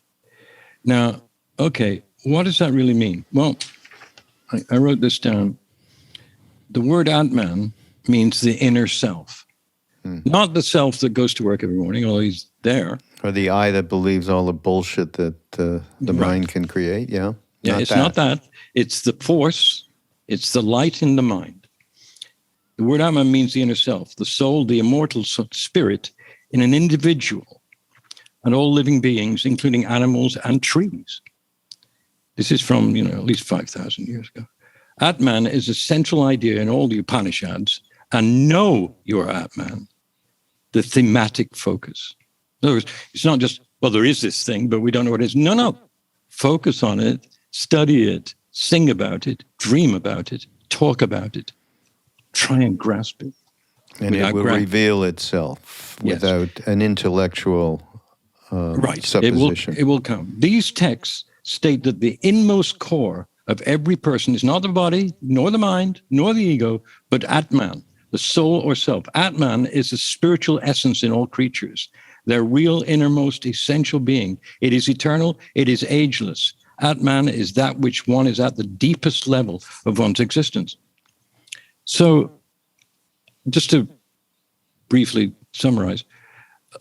Now, okay, what does that really mean? Well, I wrote this down. The word Atman means the inner self, not the self that goes to work every morning, although he's there. Or the I that believes all the bullshit that the mind can create, yeah? Yeah, not that. It's the force. It's the light in the mind. The word Atman means the inner self, the soul, the immortal spirit in an individual and all living beings, including animals and trees. This is from, at least 5,000 years ago. Atman is a central idea in all the Upanishads, and know your Atman, the thematic focus. In other words, it's not just, well, there is this thing, but we don't know what it is. No. Focus on it, study it, sing about it, dream about it, talk about it, try and grasp it. And it will reveal itself without an intellectual supposition. It will come. These texts state that the inmost core of every person is not the body, nor the mind, nor the ego, but Atman, the soul or self. Atman is the spiritual essence in all creatures, their real innermost essential being. It is eternal, it is ageless. Atman is that which one is at the deepest level of one's existence. So, just to briefly summarize,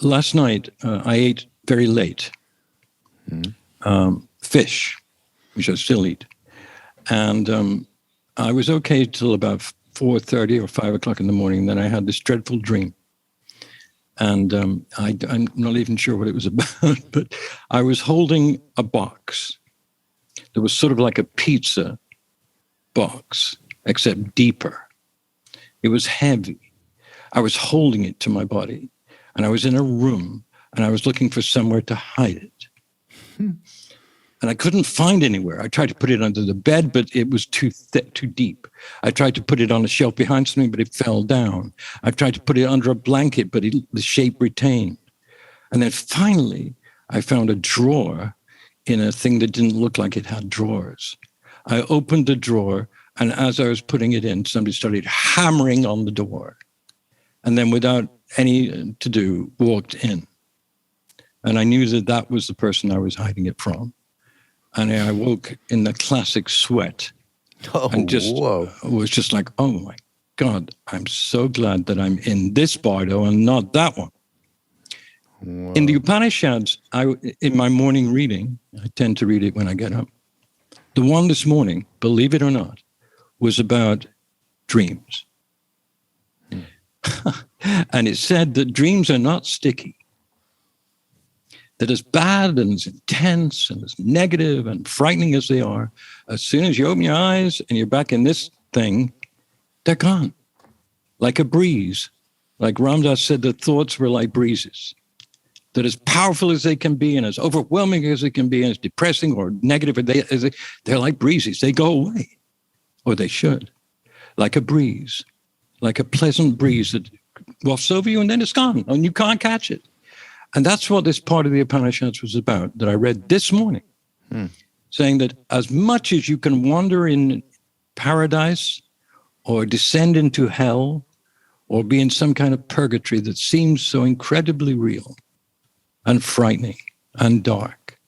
last night I ate very late fish, which I still eat. And I was okay till about 4:30 or 5 o'clock in the morning. Then I had this dreadful dream. And I'm not even sure what it was about, but I was holding a box. It was sort of like a pizza box, except deeper. It was heavy. I was holding it to my body. And I was in a room, and I was looking for somewhere to hide it. And I couldn't find anywhere. I tried to put it under the bed, but it was too thick, too deep. I tried to put it on a shelf behind something, but it fell down. I tried to put it under a blanket, but the shape retained. And then finally, I found a drawer in a thing that didn't look like it had drawers. I opened the drawer, and as I was putting it in, somebody started hammering on the door. And then without any to do, walked in. And I knew that that was the person I was hiding it from. And I woke in the classic sweat. And was just like, oh my God, I'm so glad that I'm in this bardo and not that one. Whoa. In the Upanishads, in my morning reading, I tend to read it when I get up. The one this morning, believe it or not, was about dreams. And it said that dreams are not sticky. That as bad and as intense and as negative and frightening as they are, as soon as you open your eyes and you're back in this thing, they're gone. Like a breeze. Like Ram Dass said, the thoughts were like breezes. That as powerful as they can be and as overwhelming as they can be and as depressing or negative they're like breezes. They go away. Or they should. Like a breeze. Like a pleasant breeze that wafts over you and then it's gone and you can't catch it. And that's what this part of the Upanishads was about that I read this morning, saying that as much as you can wander in paradise or descend into hell or be in some kind of purgatory that seems so incredibly real and frightening and dark,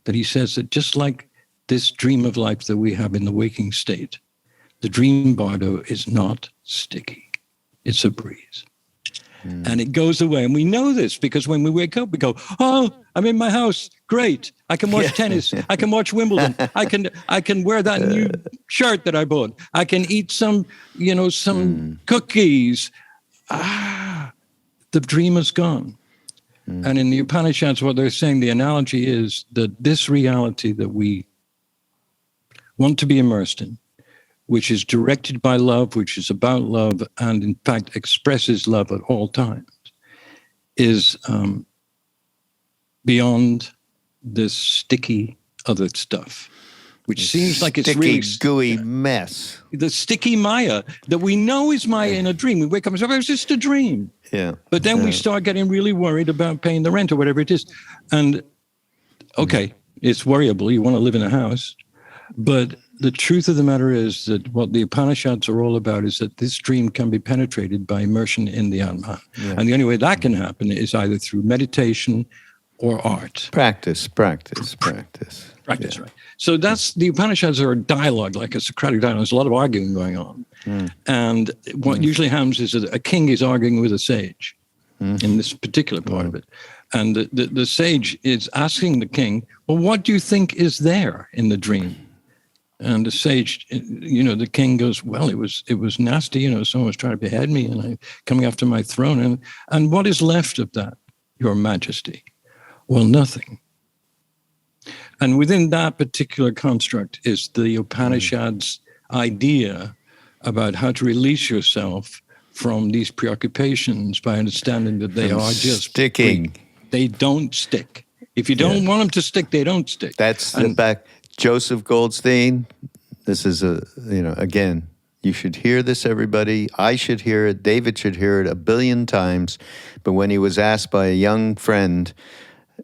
that he says that just like this dream of life that we have in the waking state, the dream bardo is not sticky. It's a breeze. And it goes away. And we know this because when we wake up, we go, oh, I'm in my house. Great. I can watch tennis. I can watch Wimbledon. I can wear that new shirt that I bought. I can eat some cookies. The dream is gone. And in the Upanishads, what they're saying, the analogy is that this reality that we want to be immersed in, which is directed by love, which is about love, and in fact expresses love at all times, is beyond this sticky other stuff, which seems like it's really gooey mess. The sticky Maya that we know is Maya in a dream. We wake up and say, oh, it's just a dream. Yeah. But then we start getting really worried about paying the rent or whatever it is. And okay, it's worryable. You want to live in a house, but the truth of the matter is that what the Upanishads are all about is that this dream can be penetrated by immersion in the Atman. Yeah. And the only way that can happen is either through meditation or art. Practice. Right. So that's the Upanishads are a dialogue, like a Socratic dialogue. There's a lot of arguing going on. And what usually happens is that a king is arguing with a sage in this particular part of it. And the sage is asking the king, well, what do you think is there in the dream? And the sage, the king goes, well, it was nasty. Someone was trying to behead me and I'm coming after my throne. And what is left of that, Your Majesty? Well, nothing. And within that particular construct is the Upanishads' idea about how to release yourself from these preoccupations by understanding that they are just sticking. They don't stick. If you don't want them to stick, they don't stick. That's the back. Joseph Goldstein, this is again, you should hear this, everybody. I should hear it. David should hear it 1 billion times. But when he was asked by a young friend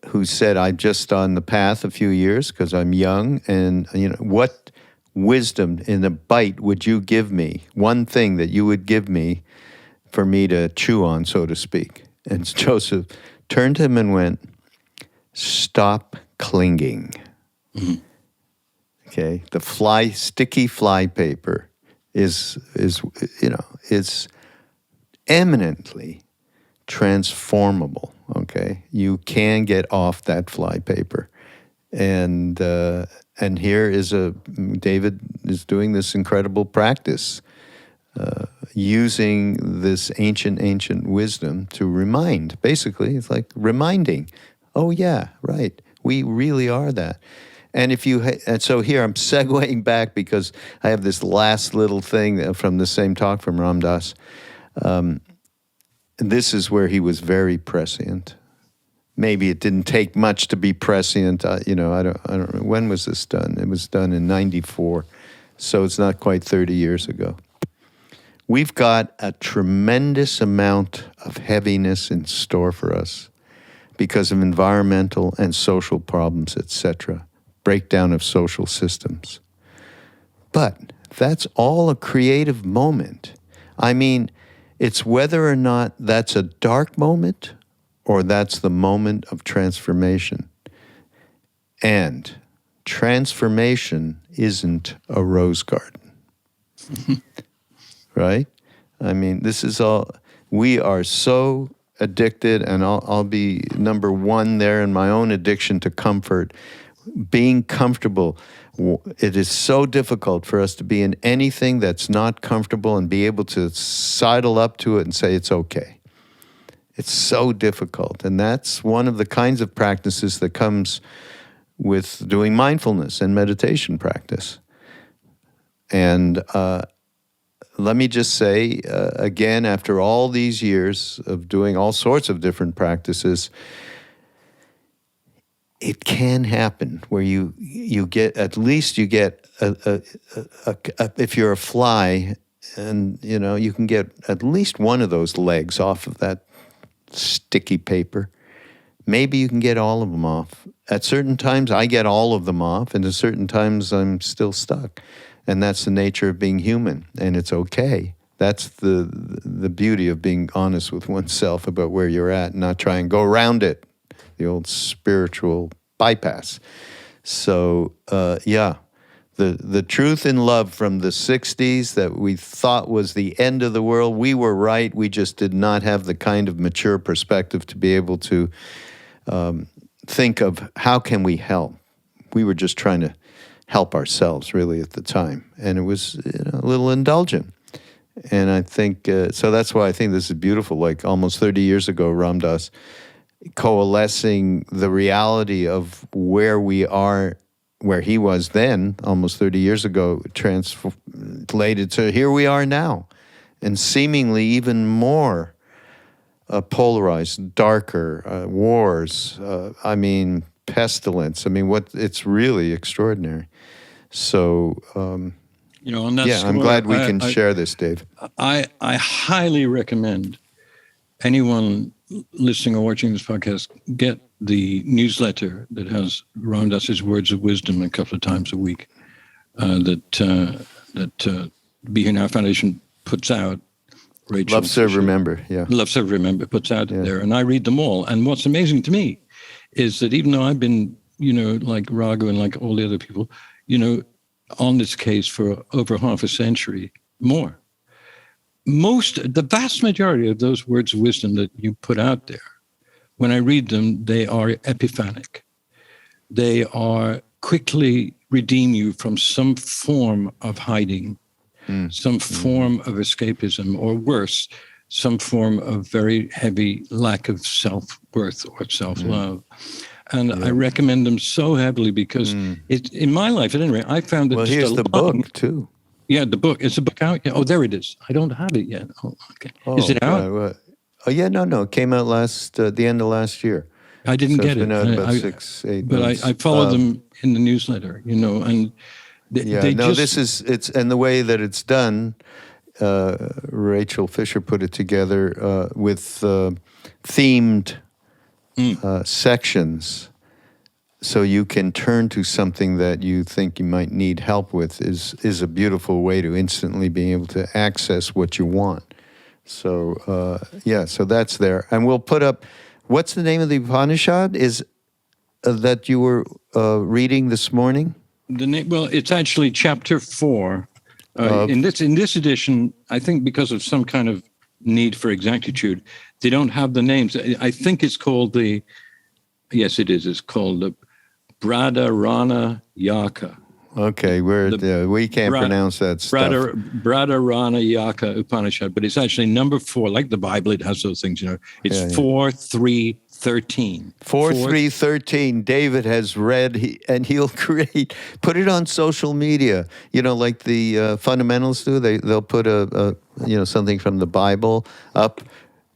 who said, I'm just on the path a few years because I'm young, and what wisdom in a bite would you give me? One thing that you would give me for me to chew on, so to speak. And Joseph turned to him and went, stop clinging. Mm-hmm. Okay, the sticky fly paper is eminently transformable. Okay, you can get off that fly paper, and here is David is doing this incredible practice, using this ancient wisdom to remind. Basically, it's like reminding. Oh yeah, right. We really are that. And and so here I'm segueing back because I have this last little thing from the same talk from Ram Dass. This is where he was very prescient. Maybe it didn't take much to be prescient. I don't know. When was this done? It was done in 94, so it's not quite 30 years ago. We've got a tremendous amount of heaviness in store for us because of environmental and social problems, etc. Breakdown of social systems. But that's all a creative moment. I mean, it's whether or not that's a dark moment or that's the moment of transformation. And transformation isn't a rose garden. Right? I mean, this is all, we are so addicted, and I'll be number one there in my own addiction to comfort. Being comfortable, it is so difficult for us to be in anything that's not comfortable and be able to sidle up to it and say it's okay. It's so difficult. And that's one of the kinds of practices that comes with doing mindfulness and meditation practice. And let me just say, again, after all these years of doing all sorts of different practices, it can happen where you get, at least you get, if you're a fly, and you can get at least one of those legs off of that sticky paper. Maybe you can get all of them off. At certain times, I get all of them off, and at certain times, I'm still stuck. And that's the nature of being human, and it's okay. That's the beauty of being honest with oneself about where you're at and not try and go around it. The old spiritual bypass. So, the truth in love from the 60s that we thought was the end of the world, we were right. We just did not have the kind of mature perspective to be able to think of how can we help. We were just trying to help ourselves, really, at the time. And it was a little indulgent. And I think, so that's why I think this is beautiful. Like almost 30 years ago, Ram Dass coalescing the reality of where we are, where he was then, almost 30 years ago, translated to here we are now. And seemingly even more polarized, darker, wars, pestilence. It's really extraordinary. So, on that score, I'm glad we can share this, Dave. I highly recommend anyone listening or watching this podcast get the newsletter that has Ram Dass's Words of Wisdom a couple of times a week that Be Here Now Foundation puts out. Rachel Love, Serve, Remember, yeah. Love, Serve, Remember puts out there, and I read them all. And what's amazing to me is that even though I've been, like Raghu and like all the other people, on this case for over half a century, more. The vast majority of those words of wisdom that you put out there, when I read them, they are epiphanic. They are quickly redeem you from some form of hiding, some form of escapism, or worse, some form of very heavy lack of self-worth or self-love. And I recommend them so heavily because in my life, at any rate, I found that. Well, here's the book too. Yeah, the book. Is the book out? Oh, there it is. I don't have it yet. Oh, okay. Is it out? Oh, yeah, no. It came out the end of last year. I didn't So get it's been it. out about I- 6-8 but months. I follow them in the newsletter, and Yeah, they no, just, and the way that it's done, Rachel Fisher put it together with themed sections. So you can turn to something that you think you might need help with is a beautiful way to instantly be able to access what you want. So, so that's there. And we'll put up, what's the name of the Upanishad that you were reading this morning? well, it's actually chapter 4. In this edition, I think because of some kind of need for exactitude, they don't have the names. I think it's called yes, it is. It's called the Bradarana Yaka. Okay, we can't pronounce that stuff. Bradarana Yaka Upanishad, but it's actually number 4, like the Bible. It has those things, It's 4, 3, 13. 4, 3, 13. David has read, and he'll put it on social media. Like the fundamentals do. They'll put a something from the Bible up.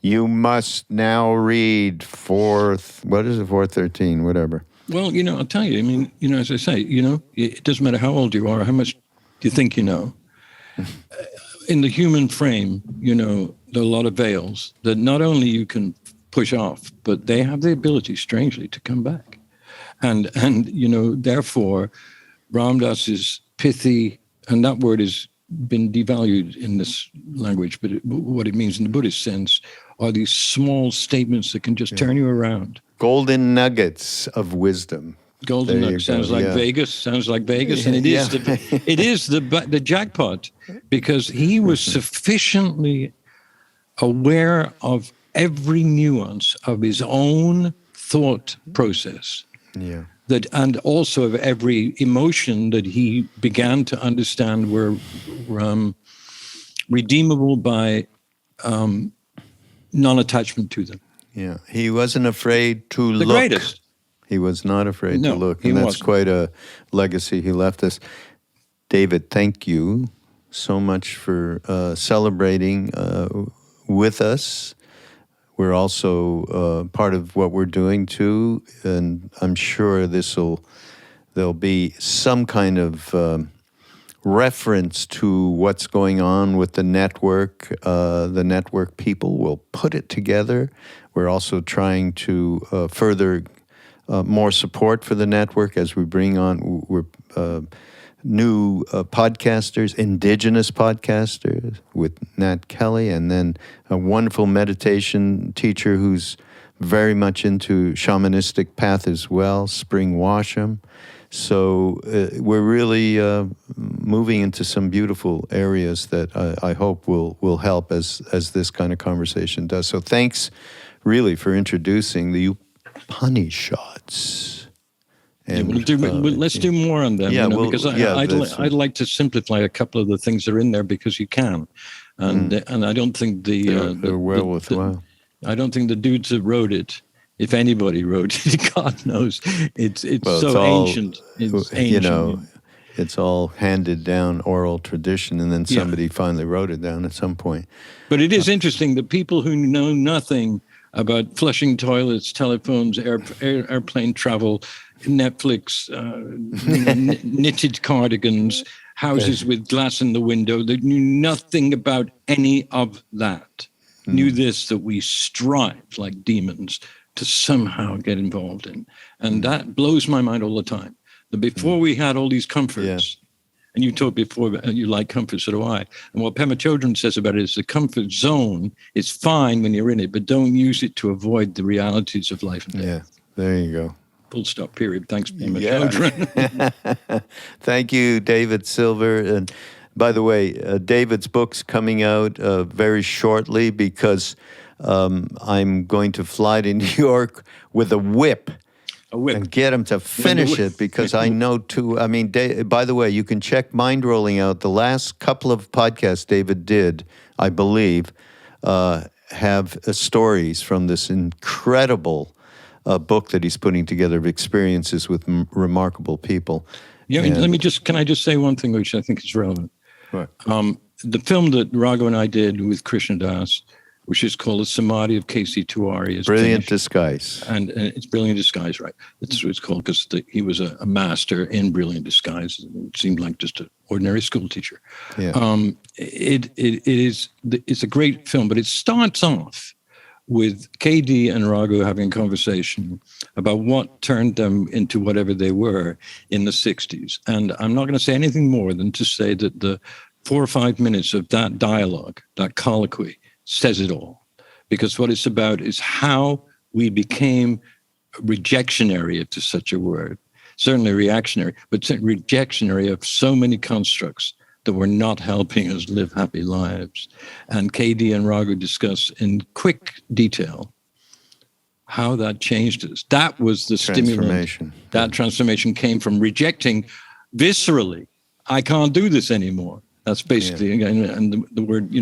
You must now read 4:13, whatever. Well, I'll tell you. I mean, as I say, it doesn't matter how old you are, or how much you think you know. In the human frame, there are a lot of veils that not only you can push off, but they have the ability, strangely, to come back. And therefore, Ram Dass is pithy, and that word has been devalued in this language, but what it means in the Buddhist sense are these small statements that can just turn you around. Golden nuggets of wisdom. Golden nuggets sounds like Vegas, and it is the jackpot, because he was sufficiently aware of every nuance of his own thought process. Yeah. And also of every emotion that he began to understand were redeemable by non-attachment to them. Yeah, he wasn't afraid to look. The greatest. He was not afraid to look, he and that's wasn't. quite a legacy he left us. David, thank you so much for celebrating with us. We're also part of what we're doing too, and I'm sure there'll be some kind of reference to what's going on with the network. The network people will put it together. We're also trying to further more support for the network as we bring on new podcasters, indigenous podcasters with Nat Kelly, and then a wonderful meditation teacher who's very much into shamanistic path as well, Spring Washam. So we're really moving into some beautiful areas that I hope will help as this kind of conversation does. So thanks really for introducing the Upanishads. And, let's do more on them, because I'd like to simplify a couple of the things that are in there, because you can, and I don't think they're well worthwhile. I don't think the dudes that wrote it, if anybody wrote it, God knows, it's ancient. It's ancient. It's all handed down oral tradition, and then somebody finally wrote it down at some point. But it is interesting that people who know nothing about flushing toilets, telephones, airplane travel, Netflix, knitted cardigans, houses with glass in the window, that knew nothing about any of that, knew this, that we strive like demons to somehow get involved in. And that blows my mind all the time. That before we had all these comforts, and you talked before, you like comfort, so do I. And what Pema Chodron says about it is the comfort zone is fine when you're in it, but don't use it to avoid the realities of life and death. Yeah, there you go. Full stop, period. Thanks, Pema Chodron. Thank you, David Silver. And by the way, David's book's coming out very shortly, because I'm going to fly to New York with a whip. And get him to finish it, because I know too. I mean, by the way, you can check Mindrolling out. The last couple of podcasts David did, I believe, have stories from this incredible book that he's putting together of experiences with remarkable people. Yeah, can I just say one thing which I think is relevant? Right. The film that Raghu and I did with Krishna Das, which is called a Samadhi of K.C. Tiwari. Brilliant disguise. And it's Brilliant Disguise, right? That's what it's called, because he was a master in brilliant disguise. It seemed like just an ordinary school teacher. Yeah. It's a great film, but it starts off with KD and Raghu having a conversation about what turned them into whatever they were in the 60s. And I'm not going to say anything more than to say that the 4 or 5 minutes of that dialogue, that colloquy, says it all. Because what it's about is how we became rejectionary, if there's such a word. Certainly reactionary, but rejectionary of so many constructs that were not helping us live happy lives. And KD and Raghu discuss in quick detail how that changed us. That was the stimulant. That transformation came from rejecting viscerally, I can't do this anymore. That's basically, and the word,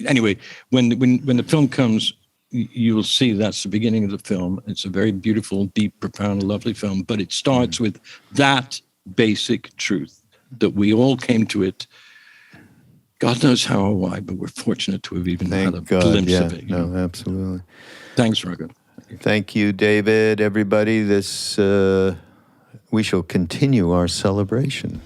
anyway, when the film comes, you will see that's the beginning of the film. It's a very beautiful, deep, profound, lovely film, but it starts with that basic truth that we all came to it. God knows how or why, but we're fortunate to have even had a glimpse of it. No, absolutely. Thanks, Raghu. Thank you, David. Everybody, we shall continue our celebration.